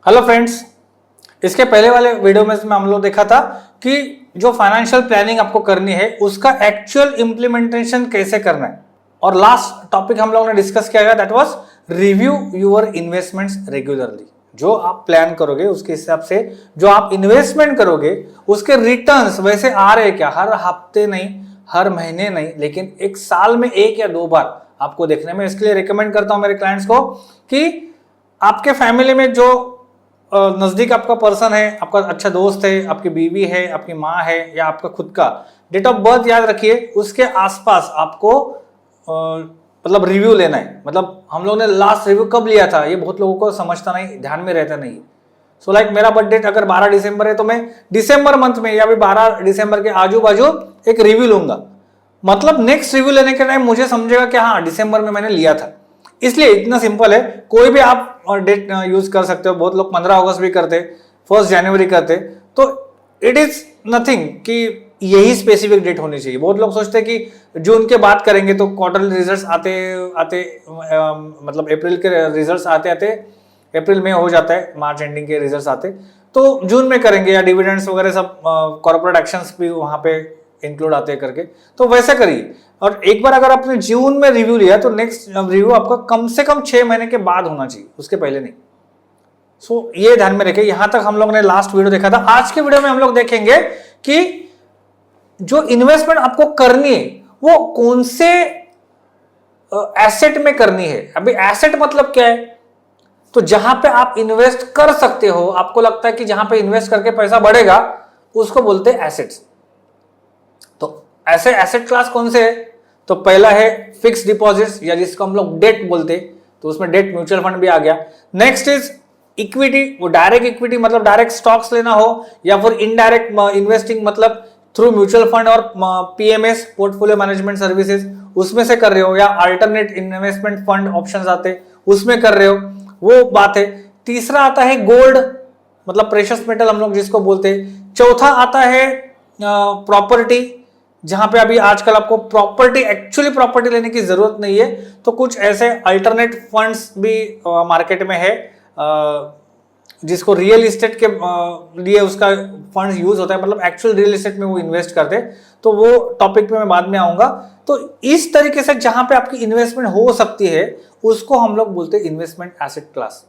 Hello friends, इसके पहले वाले वीडियो में हम लोग देखा था कि जो फाइनेंशियल प्लानिंग आपको करनी है उसका एक्चुअल इंप्लीमेंटेशन कैसे करना है। और लास्ट टॉपिक हम लोगों ने डिस्कस किया गया that was review your investments regularly. जो आप प्लान करोगे उसके हिसाब से जो आप इन्वेस्टमेंट करोगे उसके रिटर्न्स वैसे आ रहे क्या, हर हफ्ते नहीं, हर महीने नहीं, लेकिन एक साल में एक या दो बार आपको देखने में। इसके लिए रिकमेंड करता हूं मेरे क्लाइंट्स को कि आपके फैमिली में जो नजदीक आपका पर्सन है, आपका अच्छा दोस्त है, आपकी बीवी है, आपकी माँ है या आपका खुद का डेट ऑफ बर्थ याद रखिए, उसके आसपास आपको मतलब रिव्यू लेना है। मतलब हम लोगों ने लास्ट रिव्यू कब लिया था ये बहुत लोगों को समझता नहीं, ध्यान में रहता नहीं। सो लाइक मेरा बर्थडे अगर 12 दिसंबर है तो मैं दिसंबर मंथ में या फिर 12 दिसंबर के आजू बाजू एक रिव्यू लूंगा। मतलब नेक्स्ट रिव्यू लेने के टाइम मुझे समझेगा कि हाँ दिसंबर में मैंने लिया था। इसलिए इतना सिंपल है, कोई भी आप डेट यूज कर सकते हो। बहुत लोग 15 अगस्त भी करते, 1 जनवरी करते, तो इट इज नथिंग कि यही स्पेसिफिक डेट होनी चाहिए। बहुत लोग सोचते हैं कि जून के बाद करेंगे तो क्वार्टरली रिजल्ट्स आते आते मतलब अप्रैल के रिजल्ट्स आते आते अप्रैल में हो जाता है, मार्च एंडिंग के रिजल्ट्स आते तो जून में करेंगे, या डिविडेंड्स वगैरह सब कॉर्पोरेट एक्शंस भी वहां पे इंक्लूड आते हैं करके, तो वैसे करिए। और एक बार अगर आपने जून में रिव्यू लिया तो नेक्स्ट रिव्यू आपका कम से कम 6 महीने के बाद होना चाहिए, उसके पहले नहीं। सो ये ध्यान में रखिए। यहां तक हम लोग ने लास्ट वीडियो देखा था। आज के वीडियो में हम लोग देखेंगे कि जो इन्वेस्टमेंट आपको करनी है वो कौन से एसेट में करनी है। अभी एसेट मतलब क्या है, तो जहां पे आप इन्वेस्ट कर सकते हो, आपको लगता है कि जहां पे इन्वेस्ट करके पैसा बढ़ेगा, उसको बोलते हैं एसेट्स। तो ऐसे एसेट क्लास कौन से है, तो पहला है फिक्स डिपॉजिट्स या जिसको हम लोग डेट बोलते हैं, तो उसमें डेट म्यूचुअल फंड भी आ गया। नेक्स्ट इज इक्विटी, वो डायरेक्ट इक्विटी मतलब डायरेक्ट स्टॉक्स लेना हो, या फिर इनडायरेक्ट इन्वेस्टिंग मतलब थ्रू म्यूचुअल फंड और पीएमएस पोर्टफोलियो मैनेजमेंट सर्विसेज उसमें से कर रहे हो, या अल्टरनेट इन्वेस्टमेंट फंड ऑप्शंस आते उसमें कर रहे हो, वो बात है। तीसरा आता है गोल्ड मतलब प्रेशियस मेटल हम लोग जिसको बोलते हैं। चौथा आता है प्रॉपर्टी, जहां पे अभी आजकल आपको प्रॉपर्टी एक्चुअली प्रॉपर्टी लेने की जरूरत नहीं है, तो कुछ ऐसे अल्टरनेट फंड्स भी मार्केट में है जिसको रियल एस्टेट के लिए उसका फंड्स यूज होता है, मतलब एक्चुअल रियल एस्टेट में वो इन्वेस्ट करते हैं, तो वो टॉपिक पे मैं बाद में आऊंगा। तो इस तरीके से जहां पे आपकी इन्वेस्टमेंट हो सकती है उसको हम लोग बोलते हैं इन्वेस्टमेंट एसेट क्लास।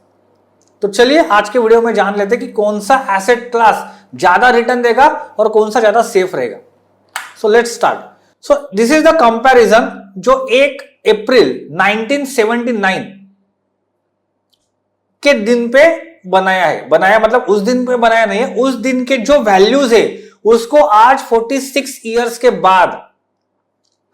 तो चलिए आज के वीडियो में जान लेते हैं कि कौन सा एसेट क्लास ज्यादा रिटर्न देगा और कौन सा ज्यादा सेफ रहेगा। So let's start. So this is the comparison जो 1 अप्रैल 1979 के दिन पे बनाया है। बनाया मतलब उस दिन पे बनाया नहीं है, उस दिन के जो वैल्यूज है उसको आज 46 इयर्स के बाद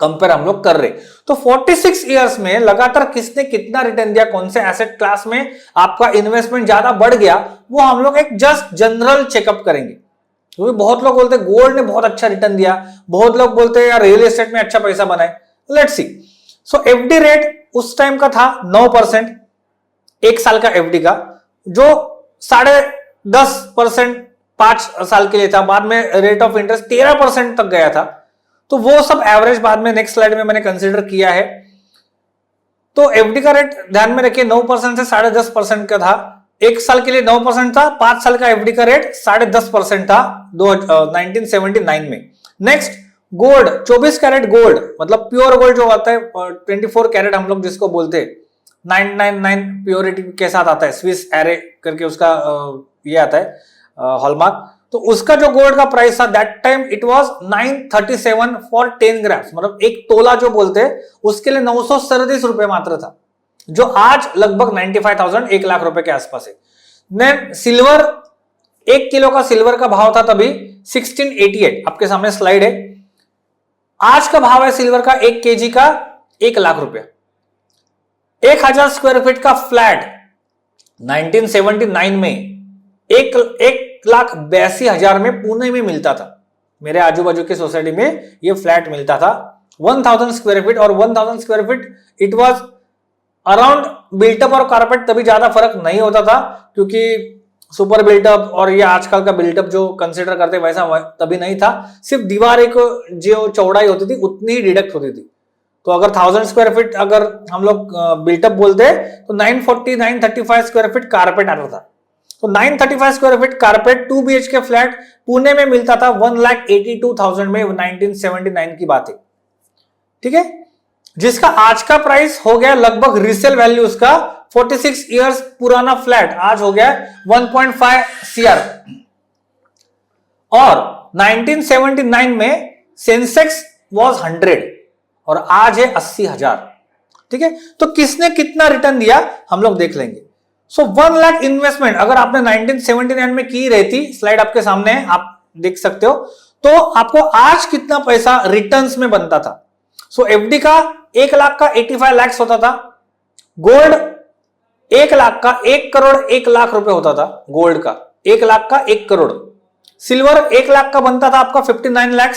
कंपेयर हम लोग कर रहे। तो 46 इयर्स में लगातार किसने कितना रिटर्न दिया, कौन से एसेट क्लास में आपका इन्वेस्टमेंट ज्यादा बढ़ गया, वो हम लोग एक जस्ट जनरल चेकअप करेंगे। क्योंकि बहुत लोग बोलते हैं गोल्ड ने बहुत अच्छा रिटर्न दिया, बहुत लोग बोलते हैं यार रियल एस्टेट में अच्छा पैसा बनाए। Let's see. So FD rate उस टाइम का था 9%, एक साल का एफडी का, जो 10.5% 5 साल के लिए था। बाद में रेट ऑफ इंटरेस्ट 13% तक गया था। तो वो सब एवरेज बाद में नेक्स्ट स्लाइड में मैंने कंसिडर किया है। तो एफडी का रेट ध्यान में रखिए 9% से 10.5% का था। एक साल के लिए 9% था, 5 साल का एफडी का रेट 10.5% था 1979 में। नेक्स्ट गोल्ड, 24 कैरेट गोल्ड मतलब प्योर गोल्ड जो आता है, 24 कैरेट हम लोग जिसको बोलते हैं, 999 प्योरिटी के साथ आता है, स्विस एरे करके उसका ये आता है हॉलमार्क। तो उसका जो गोल्ड का प्राइस था that time it was 937 for 10 grams, मतलब एक तोला जो बोलते हैं उसके लिए 937 रुपए मात्र था, जो आज लगभग 95,000 1 लाख रुपए के आसपास है। देन सिल्वर, 1 किलो का सिल्वर का भाव था तभी 1688, आपके सामने स्लाइड है। आज का भाव है सिल्वर का 1 केजी का 1 लाख रुपया। 1000 स्क्वायर फीट का फ्लैट 1979 में 1,82,000 में पुणे में मिलता था। मेरे आजू बाजू की सोसाइटी में ये फ्लैट मिलता था 1000 स्क्वायर फीट, और 1000 square feet it was around built up और कारपेट, तभी ज्यादा फर्क नहीं होता था क्योंकि सुपर बिल्टअप और ये आजकल का बिल्टअप जो कंसीडर करते वैसा तभी नहीं था। सिर्फ दीवार एक जो चौड़ाई होती थी उतनी ही डिडक्ट होती थी। तो अगर 1000 स्क्वायर फीट अगर हम लोग बिल्टअप बोलते तो 940 935 स्क्वायर फीट कारपेट आता था। तो 935 square feet carpet 2 BHK flat Pune में मिलता था 1,82,000 में, 1979 की बात है, ठीक है, जिसका आज का प्राइस हो गया लगभग रीसेल वैल्यू उसका 46 इयर्स पुराना फ्लैट आज हो गया 1.5 CR। और 1979 में सेंसेक्स वाज 100 और आज है 80,000, ठीक है। तो किसने कितना रिटर्न दिया हम लोग देख लेंगे। सो 1 लाख इन्वेस्टमेंट अगर आपने 1979 में की रहती, स्लाइड आपके सामने है, आप देख सकते हो, तो आपको आज कितना पैसा रिटर्न्स में बनता था। सो एफडी का 1 लाख का 85 लाख होता था, गोल्ड 1 लाख का 1 करोड़ 1 लाख रुपए होता था, गोल्ड का 1 लाख का 1 करोड़, सिल्वर 1 लाख का बनता था आपका 59 लाख,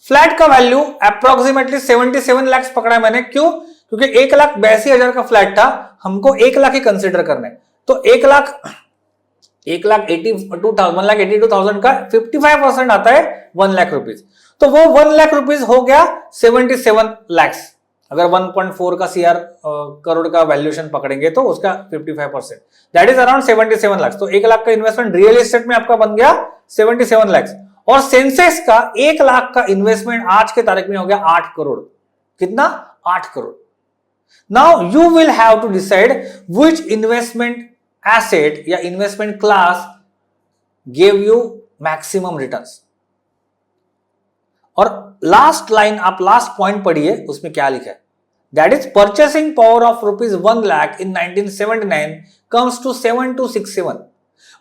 फ्लैट का वैल्यू अप्रोक्सीमेटली 77 लाख पकड़ा है मैंने, क्यों? क्योंकि 1,82,000 का फ्लैट था, हमको 1 लाख ही कंसिडर करना है, तो 1,82,000 का 55% आता है 1 लाख रुपीज, तो वो 1 लाख रुपीज हो गया 77 लाख। अगर 1.4 का CR करोड़ का वैल्यूएशन पकड़ेंगे तो उसका 55%, दैट इज अराउंड 77 लाख। तो 1 लाख का इन्वेस्टमेंट रियल एस्टेट में आपका बन गया 77 लाख, और सेंसेक्स का 1 लाख का इन्वेस्टमेंट आज के तारीख में हो गया 8 करोड़। कितना? 8 crore. Now you will have to decide which investment asset या investment class give you maximum returns. और लास्ट लाइन आप लास्ट पॉइंट पढ़िए, उसमें क्या लिखा है, that is purchasing power of ₹1 lakh in 1979 comes to 7267।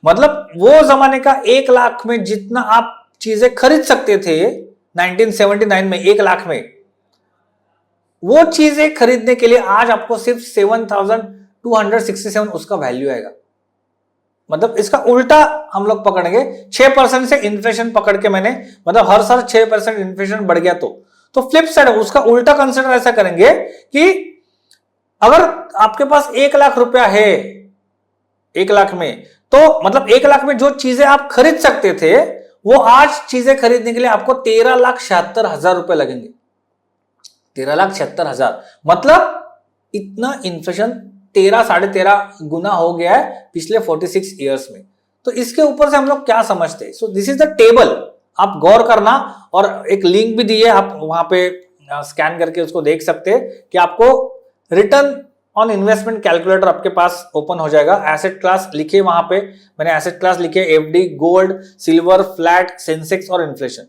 मतलब वो जमाने का 1 लाख में जितना आप चीजें खरीद सकते थे 1979 में 1 लाख में, वो चीजें खरीदने के लिए आज आपको सिर्फ 7,267 उसका वैल्यू आएगा। मतलब इसका उल्टा हम लोग पकड़ेंगे, 6% से इन्फ्लेशन पकड़ के मैंने, मतलब हर साल 6% इन्फ्लेशन बढ़ गया तो फ्लिप साइड उसका उल्टा कंसिडर ऐसा करेंगे कि अगर आपके पास 1 लाख रुपया है 1 लाख में, तो मतलब 1 लाख में जो चीजें आप खरीद सकते थे वो आज चीजें खरीदने के लिए आपको 13,76,000 रुपए लगेंगे। 13,76,000 मतलब इतना इन्फ्लेशन 13-13.5 गुना हो गया है पिछले 46 इयर्स में। तो इसके ऊपर से हम लोग क्या समझते हैं? So this is the table, आप गौर करना, और एक लिंक भी दी है, आप वहां पे स्कैन करके उसको देख सकते हैं कि आपको रिटर्न ऑन इन्वेस्टमेंट कैलकुलेटर आपके पास ओपन हो जाएगा। एसेट क्लास लिखे वहां पे, मैंने एसेट क्लास लिखे FD, gold, silver, flat, Sensex और इन्फ्लेशन।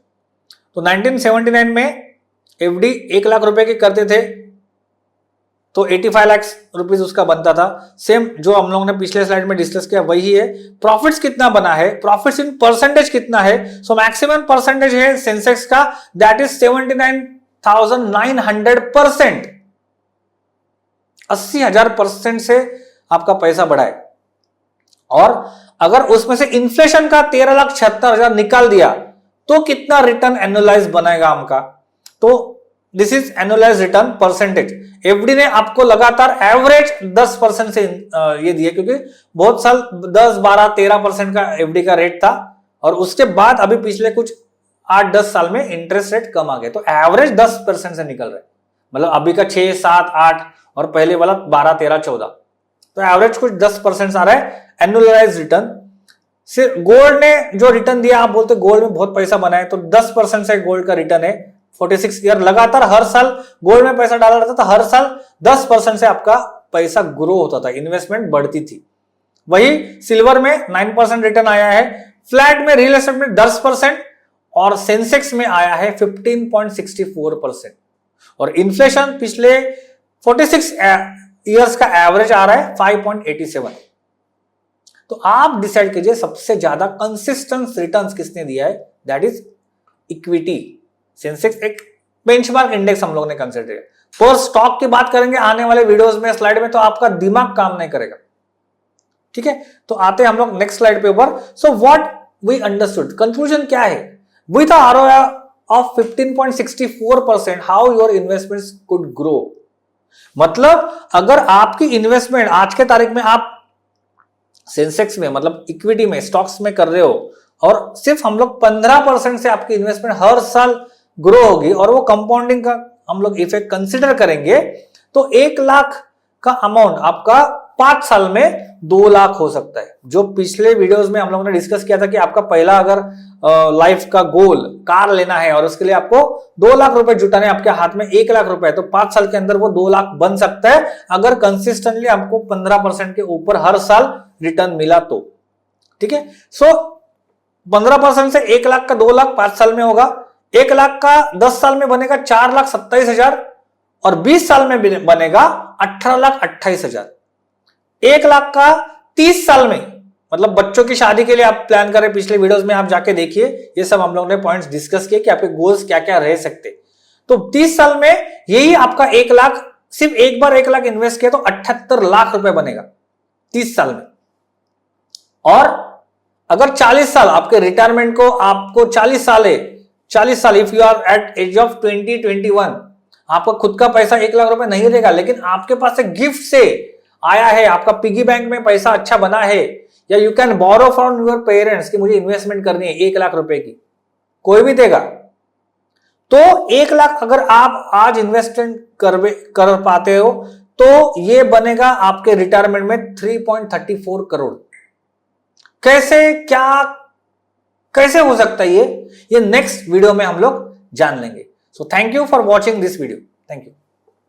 तो 1979 में एफडी 1 लाख रुपए की करते थे तो 85 लाख रुपीज उसका बनता था। सेम जो हम लोगों ने पिछले स्लाइड में डिस्कस किया वही है। प्रॉफिट्स कितना बना है, प्रॉफिट्स इन परसेंटेज कितना है, सो मैक्सिमम परसेंटेज है सेंसेक्स का, दैट इज 79,900%, 80,000% से आपका पैसा बढ़ा है। और अगर उसमें से इन्फ्लेशन का 13,76,000 निकाल दिया तो कितना रिटर्न एनुअलाइज बनाएगा हमका, तो this is annualise return percentage. FD ने आपको लगातार एवरेज 10% से ये दिया, क्योंकि बहुत साल 10, 12, 13% का एफडी का रेट था, और उसके बाद अभी पिछले कुछ 8-10 साल में इंटरेस्ट रेट कम आ गए, तो एवरेज 10% से निकल रहा है। मतलब अभी का 6, 7, 8 और पहले वाला 12, 13, 14, तो एवरेज कुछ 10% आ रहा है एनुअलाइज रिटर्न। सिर्फ गोल्ड ने जो रिटर्न दिया, आप बोलते गोल्ड में बहुत पैसा बना है, तो 10% से गोल्ड का रिटर्न है। 46 ईयर लगातार हर साल गोल्ड में पैसा डाला रहता था, हर साल 10% से आपका पैसा ग्रो होता था, इन्वेस्टमेंट बढ़ती थी। वही सिल्वर में 9% रिटर्न आया है, फ्लैट में, रियल एस्टेट में 10% और सेंसेक्स में आया है 15.64%। और इन्फ्लेशन पिछले 46 ईयर्स का एवरेज आ रहा है 5.87। तो आप डिसाइड कीजिए सबसे ज्यादा कंसिस्टेंट रिटर्न्स किसने दिया है, दैट इज इक्विटी। सेंसेक्स एक बेंचमार्क इंडेक्स हम लोग ने कंसिडर किया। पर स्टॉक की बात करेंगे आने वाले वीडियोस में, स्लाइड में, तो आपका दिमाग काम नहीं करेगा, ठीक है। तो आते हैं हम लोग नेक्स्ट स्लाइड पे ऊपर। So what we understood, conclusion क्या है, with ROI of 15.64% how your investments could grow. मतलब अगर आपकी इन्वेस्टमेंट आज के तारीख में आप सेंसेक्स में, मतलब इक्विटी में, स्टॉक्स में कर रहे हो, और सिर्फ हम लोग 15% से आपकी इन्वेस्टमेंट हर साल ग्रो होगी, और वो कंपाउंडिंग का हम लोग इफेक्ट कंसिडर करेंगे, तो 1 लाख का अमाउंट आपका 5 साल में 2 लाख हो सकता है। जो पिछले वीडियोस में हम लोगों ने डिस्कस किया था कि आपका पहला अगर लाइफ का गोल कार लेना है और उसके लिए आपको 2 लाख रुपए जुटाने, आपके हाथ में 1 लाख रुपए है, तो 5 साल के अंदर वो 2 लाख बन सकता है अगर कंसिस्टेंटली आपको 15% के ऊपर हर साल रिटर्न मिला तो। ठीक है, सो 15% से 1 लाख का 2 लाख 5 साल में होगा, 1 लाख का 10 साल में बनेगा 4,27,000 और 20 साल में बनेगा 18,28,000। 1 लाख का 30 साल में, मतलब बच्चों की शादी के लिए आप प्लान करें, पिछले वीडियोस में आप जाके देखिए, ये सब हम लोगों ने पॉइंट्स डिस्कस किए कि आपके गोल्स क्या क्या रह सकते। तो 30 साल में यही आपका 1 लाख, सिर्फ एक बार 1 लाख इन्वेस्ट किया तो 78 लाख रुपए बनेगा 30 साल में। और अगर 40 साल आपके रिटायरमेंट को, आपको 40 साल है, 40 साल if you are at age of 20-21, आपका खुद का पैसा 1 लाख रुपए नहीं रहेगा, लेकिन आपके पास से गिफ्ट से आया है, आपका पिगी बैंक में पैसा अच्छा बना है, या you can borrow from your parents कि मुझे इन्वेस्टमेंट करनी है 1 लाख रुपए की, कोई भी देगा। तो 1 लाख अगर आप आज इन्वेस्टमेंट कर पाते हो तो ये बनेगा आपके रिटायरमेंट में 3.34 करोड़। कैसे, क्या, कैसे हो सकता है ये नेक्स्ट वीडियो में हम लोग जान लेंगे। So thank you for watching this video. Thank you.